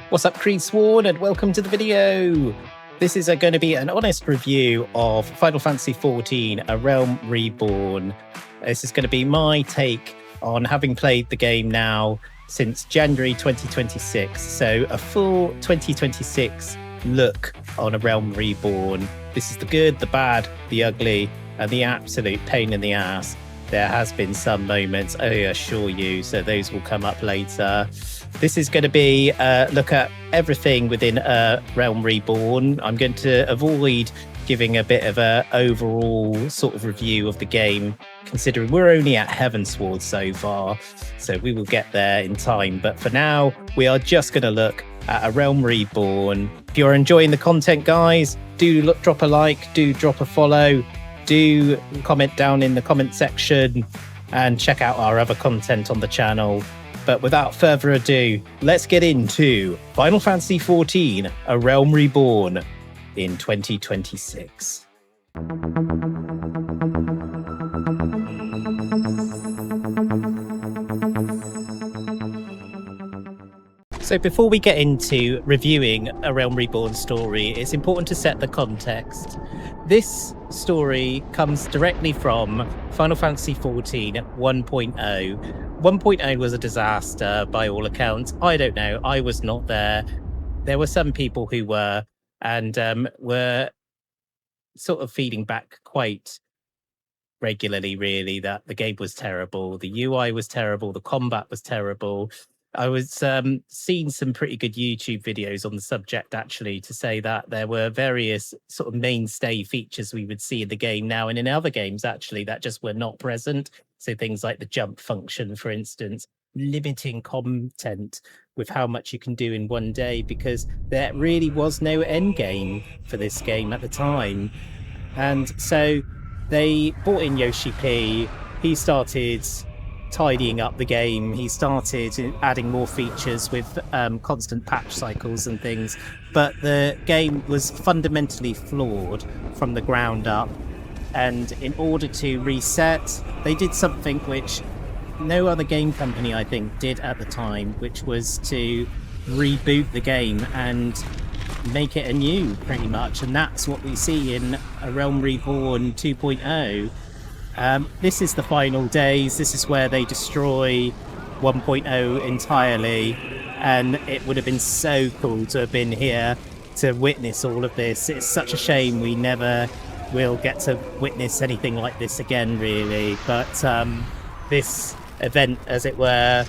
What's up, Creed Sworn, and welcome to the video. This is going to be an honest review of Final Fantasy XIV, A Realm Reborn. This is going to be my take on having played the game now since January 2026. So a full 2026 look on A Realm Reborn. This is the good, the bad, the ugly, and the absolute pain in the ass. There has been some moments, I assure you, so those will come up later. This is going to be a look at everything within A Realm Reborn. I'm going to avoid giving a bit of a overall sort of review of the game, considering we're only at Heavensward so far, so we will get there in time. But for now, we are just going to look at A Realm Reborn. If you're enjoying the content, guys, do drop a like, do drop a follow, do comment down in the comment section, and check out our other content on the channel. But without further ado, let's get into Final Fantasy XIV, A Realm Reborn in 2026. So before we get into reviewing A Realm Reborn story, it's important to set the context. This story comes directly from Final Fantasy XIV 1.0. 1.0 was a disaster by all accounts. I don't know. I was not there. There were some people who were, and were sort of feeding back quite regularly, really, that the game was terrible. The UI was terrible. The combat was terrible. I was seeing some pretty good YouTube videos on the subject, actually, to say that there were various sort of mainstay features we would see in the game now and in other games, actually, that just were not present. So things like the jump function, for instance, limiting content with how much you can do in one day, because there really was no end game for this game at the time. And so they brought in Yoshi P. He started tidying up the game. He started adding more features with constant patch cycles and things, but the game was fundamentally flawed from the ground up. And in order to reset, they did something which no other game company, I think, did at the time, which was to reboot the game and make it anew, pretty much. And that's what we see in A Realm Reborn 2.0. This is the final days. This is where they destroy 1.0 entirely, and it would have been so cool to have been here to witness all of this. It's such a shame we never will get to witness anything like this again, really. But this event, as it were,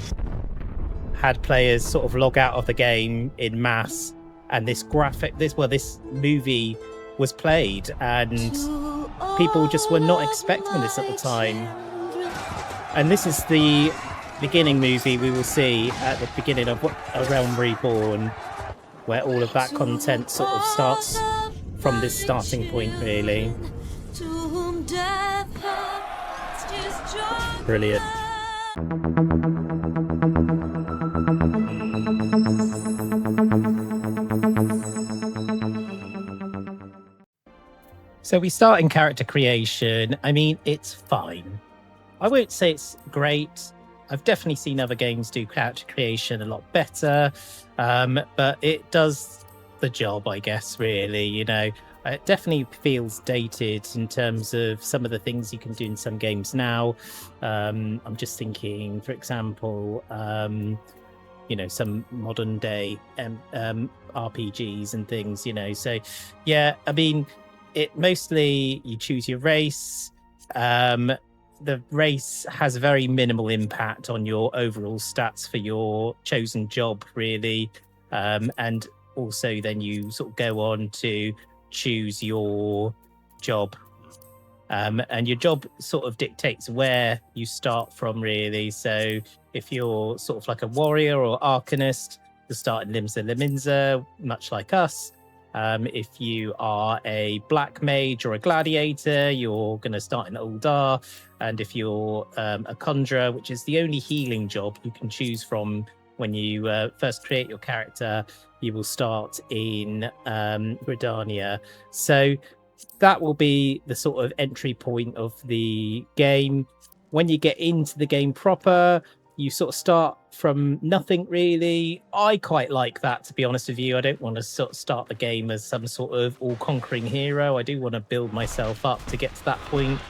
had players sort of log out of the game in mass, and this movie was played, and people just were not expecting this at the time. And this is the beginning movie we will see at the beginning of A Realm Reborn, where all of that content sort of starts from this starting point, really. Brilliant. So we start in character creation. I mean, it's fine. I won't say it's great. I've definitely seen other games do character creation a lot better, but it does the job, I guess, really. You know, it definitely feels dated in terms of some of the things you can do in some games now. I'm just thinking, for example, you know, some modern day RPGs and things, you know. So, yeah, I mean, it mostly you choose your race. The race has a very minimal impact on your overall stats for your chosen job, really. And also then you sort of go on to choose your job. And your job sort of dictates where you start from, really. So if you're sort of like a warrior or arcanist, you start in Limsa Liminza, much like us. If you are a black mage or a gladiator, you're going to start in Uldar. And if you're a conjurer, which is the only healing job you can choose from when you first create your character, you will start in Gridania. So that will be the sort of entry point of the game. When you get into the game proper, you sort of start from nothing really. I quite like that, to be honest with you. I don't want to sort of start the game as some sort of all-conquering hero. I do want to build myself up to get to that point.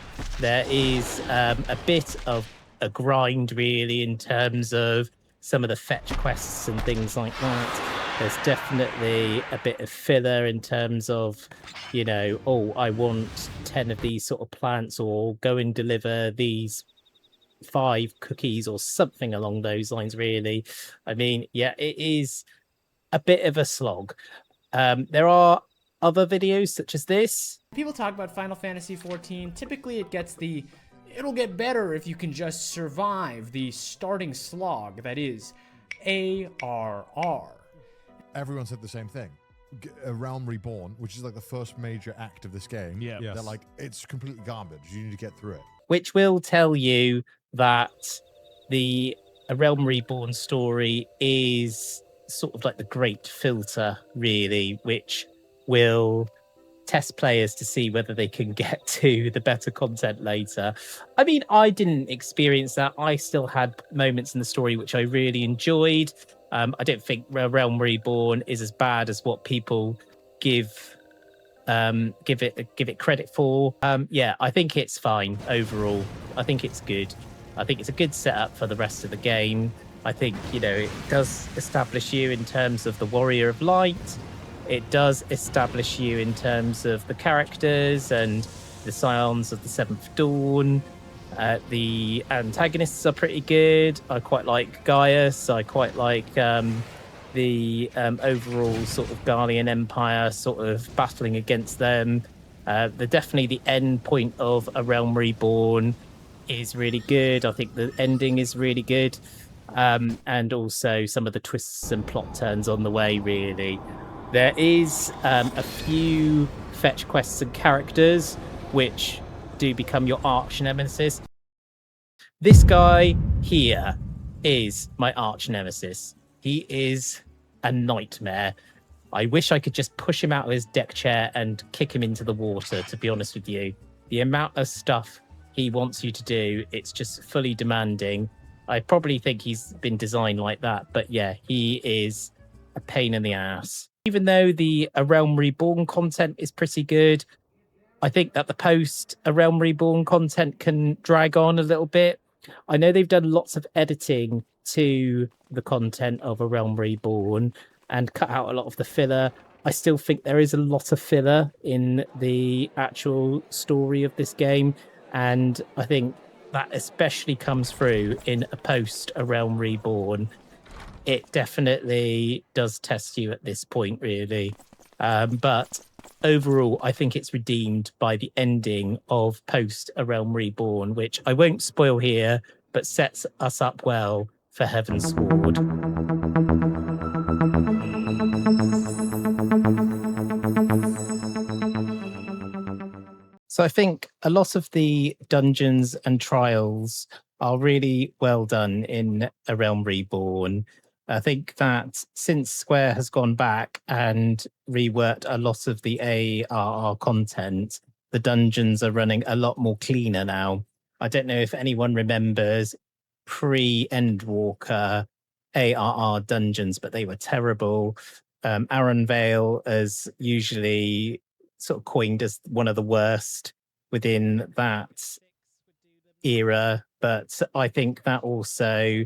There is a bit of a grind, really, in terms of some of the fetch quests and things like that. There's definitely a bit of filler in terms of, you know, oh, I want 10 of these sort of plants, or go and deliver these 5 cookies or something along those lines, really. I mean, yeah, it is a bit of a slog. There are other videos such as this. People talk about Final Fantasy XIV. Typically, it gets the it'll get better if you can just survive the starting slog that is ARR. Everyone said the same thing. A Realm Reborn, which is like the first major act of this game. Yeah. They're like, it's completely garbage. You need to get through it. Which will tell you that the A Realm Reborn story is sort of like the great filter, really, which will test players to see whether they can get to the better content later. I mean, I didn't experience that. I still had moments in the story which I really enjoyed. I don't think Realm Reborn is as bad as what people give it credit for. Yeah, I think it's fine overall. I think it's good. I think it's a good setup for the rest of the game. I think, you know, it does establish you in terms of the Warrior of Light. It does establish you in terms of the characters and the Scions of the Seventh Dawn. The antagonists are pretty good. I quite like Gaius. I quite like the overall sort of Garlean Empire sort of battling against them. Definitely the end point of A Realm Reborn is really good. I think the ending is really good. And also some of the twists and plot turns on the way, really. There is a few fetch quests and characters which do become your arch nemesis. This guy here is my arch nemesis. He is a nightmare. I wish I could just push him out of his deck chair and kick him into the water, to be honest with you. The amount of stuff he wants you to do, it's just fully demanding. I probably think he's been designed like that, but yeah, he is a pain in the ass. Even though the A Realm Reborn content is pretty good, I think that the post A Realm Reborn content can drag on a little bit. I know they've done lots of editing to the content of A Realm Reborn and cut out a lot of the filler. I still think there is a lot of filler in the actual story of this game, and I think that especially comes through in a post A Realm Reborn. It definitely does test you at this point, really. But overall, I think it's redeemed by the ending of post A Realm Reborn, which I won't spoil here, but sets us up well for Heaven's Sword. So I think a lot of the dungeons and trials are really well done in A Realm Reborn. I think that since Square has gone back and reworked a lot of the ARR content, the dungeons are running a lot more cleaner now. I don't know if anyone remembers pre-Endwalker ARR dungeons, but they were terrible. Aaron Vale is usually sort of coined as one of the worst within that era, but I think that also,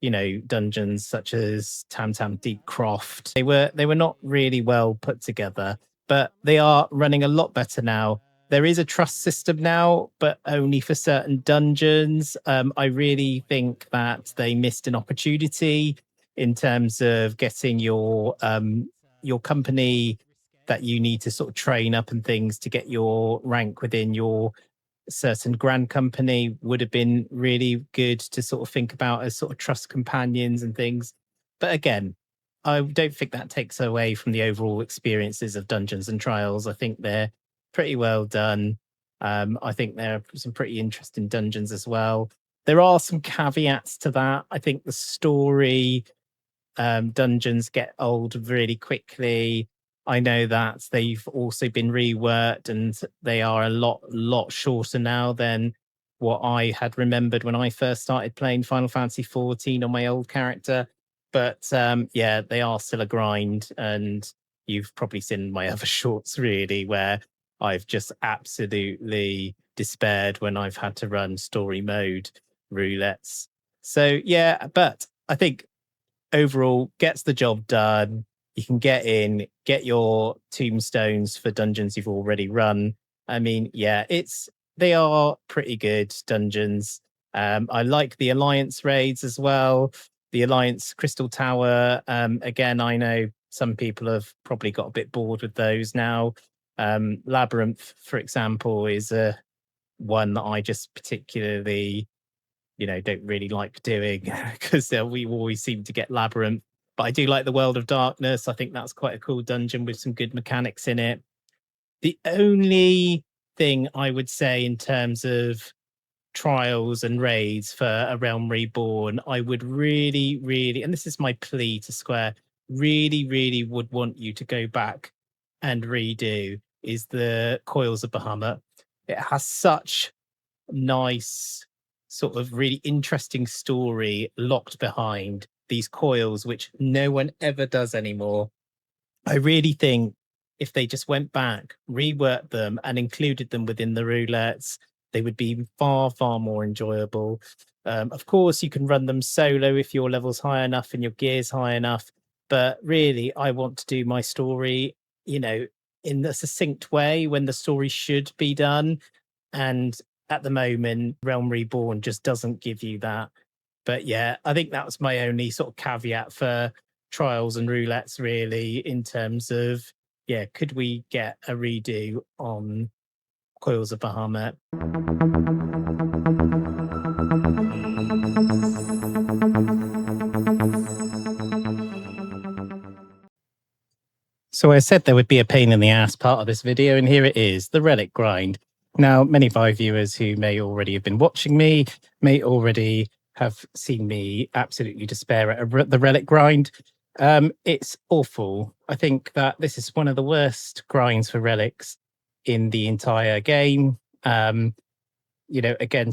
you know, dungeons such as Tam Tam Deep Croft, they were not really well put together, but they are running a lot better now. There is a trust system now, but only for certain dungeons. I really think that they missed an opportunity in terms of getting your company that you need to sort of train up and things to get your rank within your certain grand company would have been really good to sort of think about as sort of trust companions and things. But again, I don't think that takes away from the overall experiences of Dungeons and Trials. I think they're pretty well done. I think there are some pretty interesting dungeons as well. There are some caveats to that. I think the story dungeons get old really quickly. I know that they've also been reworked and they are a lot shorter now than what I had remembered when I first started playing Final Fantasy XIV on my old character. But yeah, they are still a grind, and you've probably seen my other shorts really, where I've just absolutely despaired when I've had to run story mode roulettes. So yeah, but I think overall gets the job done. You can get in, get your tombstones for dungeons you've already run. I mean, yeah, they are pretty good dungeons. I like the Alliance raids as well. The Alliance Crystal Tower. Again, I know some people have probably got a bit bored with those now. Labyrinth, for example, is one that I just particularly don't really like doing because we always seem to get Labyrinth. But I do like the World of Darkness. I think that's quite a cool dungeon with some good mechanics in it. The only thing I would say in terms of trials and raids for A Realm Reborn, I would really, really, and this is my plea to Square, really, really would want you to go back and redo is the Coils of Bahamut. It has such nice, sort of really interesting story locked behind these coils, which no one ever does anymore. I really think if they just went back, reworked them, and included them within the roulettes, they would be far, far more enjoyable. Of course, you can run them solo if your level's high enough and your gear's high enough. But really, I want to do my story, in a succinct way when the story should be done. And at the moment, Realm Reborn just doesn't give you that. But yeah, I think that was my only sort of caveat for trials and roulettes, really, in terms of, yeah, could we get a redo on Coils of Bahamut? So I said there would be a pain in the ass part of this video, and here it is, the relic grind. Now, many of our viewers who may already have been watching me may already have seen me absolutely despair at the relic grind. It's awful. I think that this is one of the worst grinds for relics in the entire game. Again,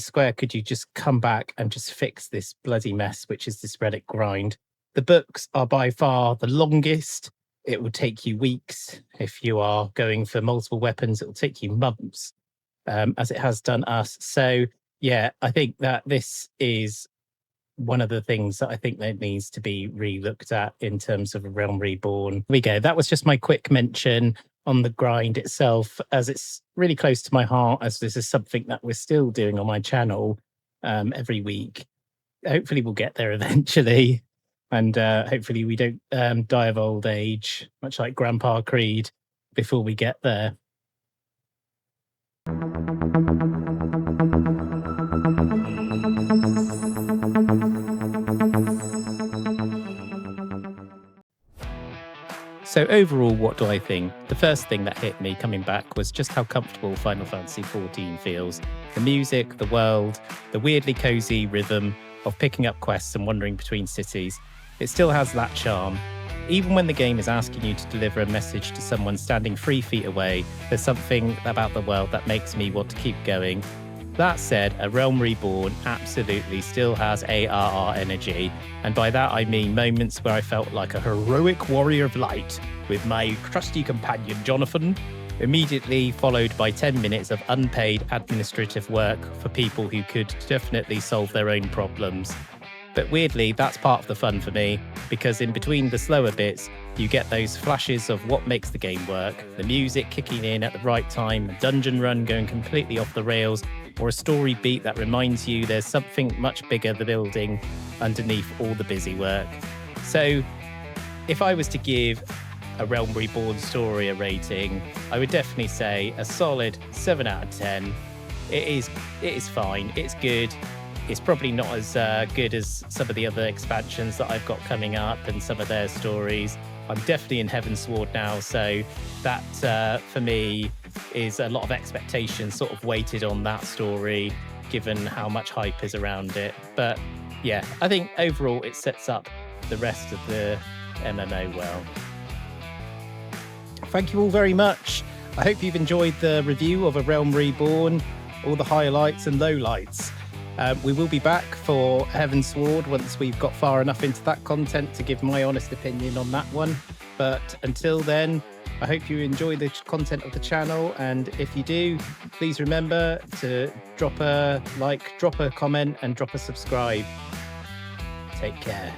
Square, could you just come back and just fix this bloody mess, which is this relic grind? The books are by far the longest. It will take you weeks. If you are going for multiple weapons, it will take you months, as it has done us. So, yeah, I think that this is one of the things that I think that needs to be re-looked at in terms of A Realm Reborn. There we go. That was just my quick mention on the grind itself, as it's really close to my heart, as this is something that we're still doing on my channel every week. Hopefully we'll get there eventually. And hopefully we don't die of old age, much like Grandpa Creed, before we get there. So overall, what do I think? The first thing that hit me coming back was just how comfortable Final Fantasy XIV feels. The music, the world, the weirdly cozy rhythm of picking up quests and wandering between cities. It still has that charm. Even when the game is asking you to deliver a message to someone standing 3 feet away, there's something about the world that makes me want to keep going. That said, A Realm Reborn absolutely still has ARR energy, and by that I mean moments where I felt like a heroic warrior of light with my trusty companion Jonathan, immediately followed by 10 minutes of unpaid administrative work for people who could definitely solve their own problems. But weirdly, that's part of the fun for me, because in between the slower bits, you get those flashes of what makes the game work, the music kicking in at the right time, a dungeon run going completely off the rails, or a story beat that reminds you there's something much bigger the building underneath all the busy work. So if I was to give A Realm Reborn story a rating, I would definitely say a solid 7 out of 10. It is fine, it's good. It's probably not as good as some of the other expansions that I've got coming up and some of their stories. I'm definitely in Heavensward now, so that for me is a lot of expectation sort of weighted on that story, given how much hype is around it. But yeah, I think overall it sets up the rest of the MMO well. Thank you all very much. I hope you've enjoyed the review of A Realm Reborn. all the highlights and lowlights. We will be back for Heaven's Sword once we've got far enough into that content to give my honest opinion on that one. But until then, I hope you enjoy the content of the channel, and if you do, please remember to drop a like, drop a comment, and drop a subscribe. Take care.